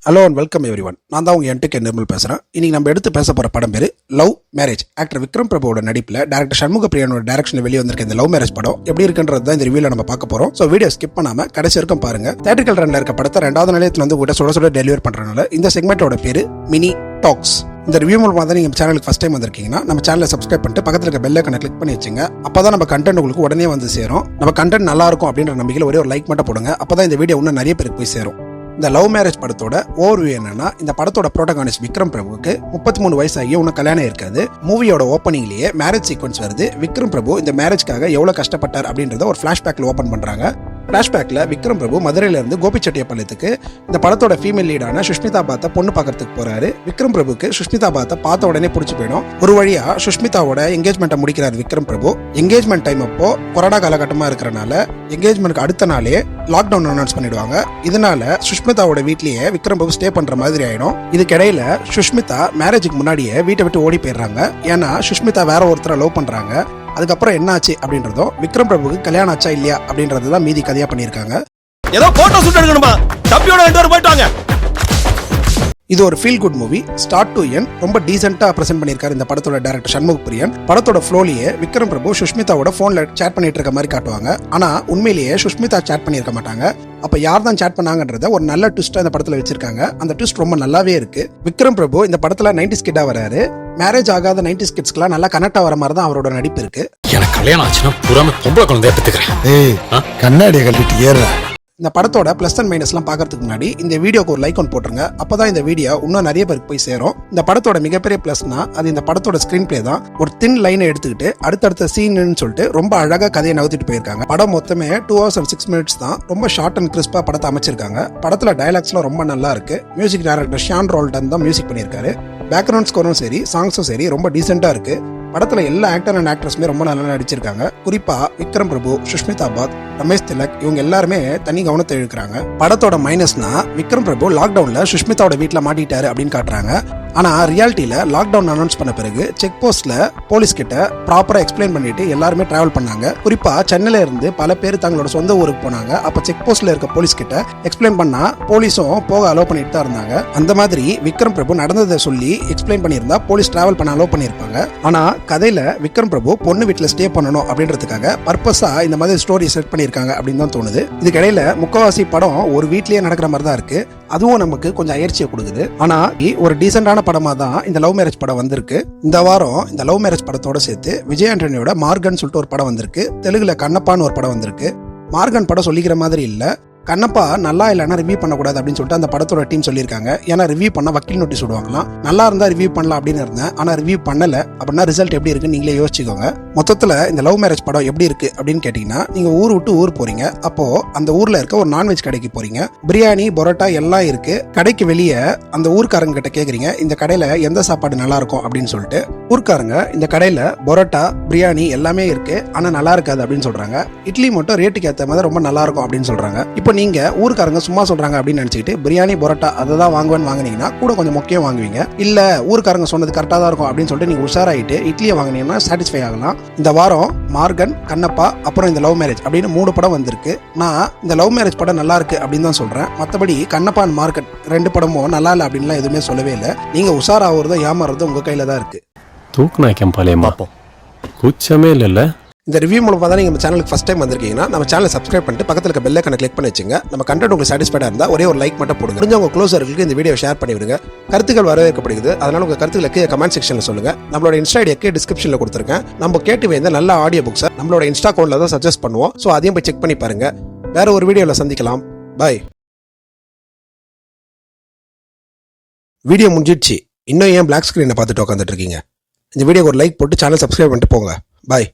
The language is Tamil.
Hello and welcome every one. நான் தான் உங்கள் என்ட்டுக்கு நிர்மல் பேசுகிறேன். இன்னைக்கு நம்ம எடுத்து பேச போகிற படம் பேர் லவ் மேரேஜ். ஆக்டர் விக்ரம் பிரபுவோட நடிப்பில் டேரக்டர் சண்முக பிரியனோட டைரக்ஷனில் வெளியே வந்திருக்க இந்த லவ் மேரேஜ் படம் எப்படி இருக்குன்றது தான் இந்த ரிவ்யூவில் நம்ம பார்க்க போகிறோம். ஸோ வீடியோ ஸ்கிப் பண்ணாமல் கடைசி வரைக்கும் பாருங்க. தியேட்டரிக்கல் ரன்ல இருக்க படத்தை 2வது நிலையத்தில் வந்து உங்கள்கிட்ட சுட சுட டெலிவர் பண்ணுறதுனால இந்த செக்மெண்ட்டோட பேர் மினி டாக்ஸ். இந்த ரிவ்யூ மூலமாக தான் நீங்கள் சேனலுக்கு ஃபஸ்ட் டைம் வந்திருக்கீங்கன்னா நம்ம சேனலை சப்ஸ்கிரைப் பண்ணிட்டு பக்கத்தில் இருக்க பெல் ஐகானை கிளிக் பண்ணி வச்சுங்க. அப்போ தான் நம்ம கண்டென்ட் உங்களுக்கு உடனே வந்து சேரும். நம்ம கண்டென்ட் நல்லா இருக்கும் அப்படின்ற நம்பிக்கையில் ஒரே ஒரு லைக் மட்டும் போடுங்க. அப்போ தான் இந்த வீடியோ இன்னும் நிறைய பேருக்கு போய் சேரும். இந்த லவ் மேரேஜ் படத்தோட ஓவர்வியூ என்னன்னா, இந்த படத்தோட புரோட்டகானிஸ்ட் விக்ரம் பிரபுவுக்கு 33 வயசு ஆகி இன்னும் கல்யாணம் இருக்காது. மூவியோட ஓப்பனிங்லேயே மேரேஜ் சீக்வன்ஸ் வருது. விக்ரம் பிரபு இந்த மேரேஜ்க்காக எவ்வளவு கஷ்டப்பட்டார் அப்படின்றத ஒரு பிளாஷ்பேக்ல ஓபன் பண்றாங்க. பிளாஷ்பேக்ல விக்ரம் பிரபு மதுரையில இருந்து கோபிச்செட்டியப்பாளையத்துக்கு இந்த படத்தோட ஃபீமேல் லீடான சுஷ்மிதா பாத்தை பொண்ணு பார்க்கறதுக்கு போறாரு. விக்ரம் பிரபுக்கு சுஷ்மிதா பாத்தை பார்த்த உடனே பிடிச்சி போயிடும். ஒரு வழியா சுஷ்மிதாவோட என்கேஜ்மெண்ட்டை முடிக்கிறார் விக்ரம் பிரபு. என்கேஜ்மெண்ட் டைம் அப்போ கொரோனா காலகட்டமா இருக்கிறனால என்கேஜ்மெண்ட்க்கு அடுத்த நாளே லாக்டவுன் அனௌன்ஸ் பண்ணிடுவாங்க. இதனால சுஷ்மிதாவோட வீட்லயே விக்ரம் பிரபு ஸ்டே பண்ற மாதிரி ஆயிடும். இதுக்கிடையில சுஷ்மிதா மேரேஜுக்கு முன்னாடியே வீட்டை விட்டு ஓடி போயிடுறாங்க. ஏன்னா சுஷ்மிதா வேற ஒருத்தரை லவ் பண்றாங்க. அதுக்கப்புறம் என்ன ஆச்சு அப்படின்றதும் விக்ரம் பிரபுக்கு கல்யாணம் ஆச்சா இல்லையா அப்படின்றதுதான் மீதி கதையா பண்ணிருக்காங்க. ஏதோ போட்டோ ஷூட் எடுக்கணுமா, தப்பியோட 2 பேர் போயிட்டாங்க. இது ஒரு feel good movie. Start to end ரொம்ப டீசென்ட்டா பிரசென்ட் பண்ணியிருக்காரு இந்த படத்தோட டைரக்டர் சண்முக பிரியன். படத்தோட ஃப்ளோலியே விக்ரம் பிரபு சுஷ்மிதாவோட போன்ல சேட் பண்ணிட்டு இருக்க மாதிரி காட்டுவாங்க. ஆனா உண்மையிலேயே சுஷ்மிதா சேட் பண்ணியிருக்க மாட்டாங்க. அப்ப யார் தான் சேட் பண்ணாங்கன்றத ஒரு நல்ல ட்விஸ்டா இந்த படத்துல வச்சிருக்காங்க. அந்த ட்விஸ்ட் ரொம்ப நல்லாவே இருக்கு. விக்ரம் பிரபு இந்த படத்துல 90s கிட்டா வராரு. மேரேஜ் ஆகாத 90s கிட்ஸ்க்குலாம் நல்லா கனெக்ட் ஆகிற மாதிரி தான் அவரோட நடிப்பு இருக்கு. எனக்கு கல்யாணம் ஆச்சுன்னா புறாம பொம்பளை குழந்தைய பெத்துக்கிறேன். கண்ணாடியை கட்டிட்டு ஏற. இந்த படத்தோட பிளஸ் அண்ட் மைனஸ்லாம் பார்க்கறதுக்கு முன்னாடி இந்த வீடியோக்கு ஒரு லைக் ஒன்று போட்டுருங்க. அப்பதான் இந்த வீடியோ இன்னும் நிறைய பேருக்கு போய் சேரும். இந்த படத்தோட மிகப்பெரிய பிளஸ்னா அது இந்த படத்தோட ஸ்கிரீன் பிளே தான். ஒரு தின் லைனை எடுத்துக்கிட்டு அடுத்தடுத்த சீன்னு சொல்லிட்டு ரொம்ப அழகா கதையை நகர்த்திட்டு போயிருக்காங்க. படம் மொத்தமே 2 hours and 6 minutes தான். ரொம்ப ஷார்ட் அண்ட் கிறிஸ்பா படத்தை அமைச்சிருக்காங்க. படத்துல டைலாக்ஸ்லாம் ரொம்ப நல்லா இருக்கு. மியூசிக் டைரக்டர் ஷான் ரோல்டன் தான் மியூசிக் பண்ணியிருக்காரு. பேக்ரவுண்ட் ஸ்கோரும் சரி, சாங்ஸும் சரி ரொம்ப டீசெண்டா இருக்கு. படத்துல எல்லா ஆக்டர் அண்ட் ஆக்ட்ரஸுமே ரொம்ப நல்லா நடிச்சிருக்காங்க. குறிப்பா விக்ரம் பிரபு, சுஷ்மிதா பாத், ரமேஷ் திலக் இவங்க எல்லாருமே தனி கவனத்தை இழுக்கிறாங்க. படத்தோட மைனஸ்னா விக்ரம் பிரபு லாக்டவுன்ல சுஷ்மிதாவோட வீட்டுல மாட்டிட்டாரு அப்படின்னு காட்டுறாங்க. ஆனா ரியாலிட்டியில லாக்டவுன் அனௌன்ஸ் பண்ண பிறகு செக் போஸ்ட்ல போலீஸ் கிட்ட ப்ராப்பரா எக்ஸ்பிளைன் பண்ணிட்டு எல்லாருமே டிராவல் பண்ணாங்க. குறிப்பா சென்னையில இருந்து பல பேர் தங்களோட சொந்த ஊருக்கு போனாங்க. அப்ப செக் போஸ்ட்ல இருக்க போலீஸ் கிட்ட எக்ஸ்பிளைன் பண்ணா போலீஸும் போக அலோவ் பண்ணிட்டு தான் இருந்தாங்க. அந்த மாதிரி விக்ரம் பிரபு நடந்ததை சொல்லி எக்ஸ்பிளைன் பண்ணியிருந்தா போலீஸ் டிராவல் பண்ண அலோவ் பண்ணிருப்பாங்க. ஆனா கதையில விக்ரம் பிரபு பொண்ணு வீட்டுல ஸ்டே பண்ணணும் அப்படின்றதுக்காக பர்பஸா இந்த மாதிரி ஸ்டோரி செட் பண்ணிருக்காங்க அப்படின்னு தான் தோணுது. இதுக்கிடையில முக்காவாசி படம் ஒரு வீட்லயே நடக்கிற மாதிரி தான் இருக்கு. அதுவும் நமக்கு கொஞ்சம் அயற்சியை கொடுக்குது. ஆனா ஒரு டீசென்டான படமா தான் இந்த லவ் மேரேஜ் படம் வந்திருக்கு. இந்த வாரம் இந்த லவ் மேரேஜ் படத்தோட சேர்த்து விஜய் ஆண்டனியோட மார்கன் சொல்லிட்டு ஒரு படம் வந்திருக்கு. தெலுங்குல கண்ணப்பான்னு ஒரு படம் வந்திருக்கு. மார்கன் படம் சொல்லிக்கிற மாதிரி இல்ல. கண்ணப்பா நல்லா இல்லைன்னா ரிவ்யூ பண்ணக்கூடாது அப்படின்னு சொல்லிட்டு அந்த படத்தோட டீம் சொல்லியிருக்காங்க. ஏன்னா ரிவ்யூ பண்ண வக்கீல் நோட்டீஸ் விடுவாங்களாம். நல்லா இருந்தா ரிவ்யூ பண்ணலாம் அப்படின்னு இருந்தேன். ஆனா ரிவ்யூ பண்ணல அப்படின்னா ரிசல்ட் எப்படி இருக்குன்னு நீங்களே யோசிச்சுக்கோங்க. மொத்தத்துல இந்த லவ் மேரேஜ் படம் எப்படி இருக்கு அப்படின்னு கேட்டீங்கன்னா, நீங்க ஊர் விட்டு ஊர் போறீங்க. அப்போ அந்த ஊர்ல இருக்க ஒரு நான்வெஜ் கடைக்கு போறீங்க. பிரியாணி, பரோட்டா எல்லாம் இருக்கு. கடைக்கு வெளியே அந்த ஊர்க்காரங்க கிட்ட கேக்குறீங்க, இந்த கடையில எந்த சாப்பாடு நல்லா இருக்கும் அப்படின்னு சொல்லிட்டு. ஊர்க்காரங்க இந்த கடையில பரோட்டா, பிரியாணி எல்லாமே இருக்கு, ஆனா நல்லா இருக்காது அப்படின்னு சொல்றாங்க. இட்லி மட்டும் ரேட்டுக்கு ஏற்ற மாதிரி ரொம்ப நல்லா இருக்கும் அப்படின்னு சொல்றாங்க. இப்போ நீங்க ஊர்க்காரங்க சும்மா சொல்றாங்க அப்படின்னு நினைச்சிட்டு பிரியாணி, பரோட்டா அதை தான் வாங்குவேன்னு வாங்கினீங்கன்னா கூட கொஞ்சம் முக்கியம் வாங்குவீங்க. இல்ல ஊர்க்காரங்க சொன்னது கரெக்டா தான் இருக்கும் அப்படின்னு சொல்லிட்டு நீங்க உஷாராயிட்டு இட்லியை வாங்கினீங்கன்னா சாட்டிஸ்ஃபை ஆகலாம். இந்த வாரம் மார்கன், கண்ணப்பா, அப்புறம் இந்த லவ் மேரேஜ் அப்படின்னு 3 படம் வந்திருக்கு. நான் இந்த லவ் மேரேஜ் படம் நல்லா இருக்கு அப்படின்னு தான் சொல்றேன். மற்றபடி கண்ணப்பா அண்ட் மார்கன் 2 படமும் நல்லா இல்லை அப்படின்லாம் எதுவுமே சொல்லவே இல்லை. நீங்க உஷாராகிறதோ ஏமாறுறதோ உங்க கையில தான் இருக்கு. தூக்குனாக்கம் பாலையம்மா கூச்சமே இல்லைல்ல. இந்த ரிவ்யூ மூலமாக தான் நீங்கள் நம்ம சேனலுக்கு ஃபஸ்ட் டைம் வந்திருக்கீங்கன்னா நம்ம சேனலை சப்ஸ்கிரைப் பண்ணிட்டு பக்கத்தில் இருக்க பெல் ஐகானை கிளிக் பண்ணி வச்சுங்க. நம்ம கண்டென்ட் உங்களுக்கு சாட்டிஸ்ஃபைடாக இருந்தால் ஒரே ஒரு லைக் மட்டும் போடுங்க. முடிஞ்ச உங்கள் க்ளோஸர்களுக்கு இந்த வீடியோ ஷேர் பண்ணி விடுங்க. கருத்துக்கள் வரவேற்கப்படுகிறது. அதனால உங்கள் கருத்துக்களுக்கு கமெண்ட் செக்ஷனில் சொல்லுங்க. நம்மளோட இன்ஸ்டா ஐடிக்கு டிஸ்கிரிப்ஷனில் கொடுத்துருக்கேன். நம்ம கேட்டு வேண்டிய நல்ல ஆடியோ புக்ஸை நம்மளோட இன்ஸ்டா அக்கௌண்ட்ல தான் சஜஸ்ட் பண்ணுவோம். ஸோ அதையும் போய் செக் பண்ணி பாருங்க. வேற ஒரு வீடியோவில் சந்திக்கலாம். பாய். வீடியோ முடிஞ்சிடுச்சு. இன்னும் ஏன் பிளாக் ஸ்கிரீனை பார்த்துட்டு உட்காந்துட்டு இருக்கீங்க? இந்த வீடியோக்கு ஒரு லைக் போட்டு சேனல் சப்ஸ்கிரைப் பண்ணிட்டு போங்க. பாய்.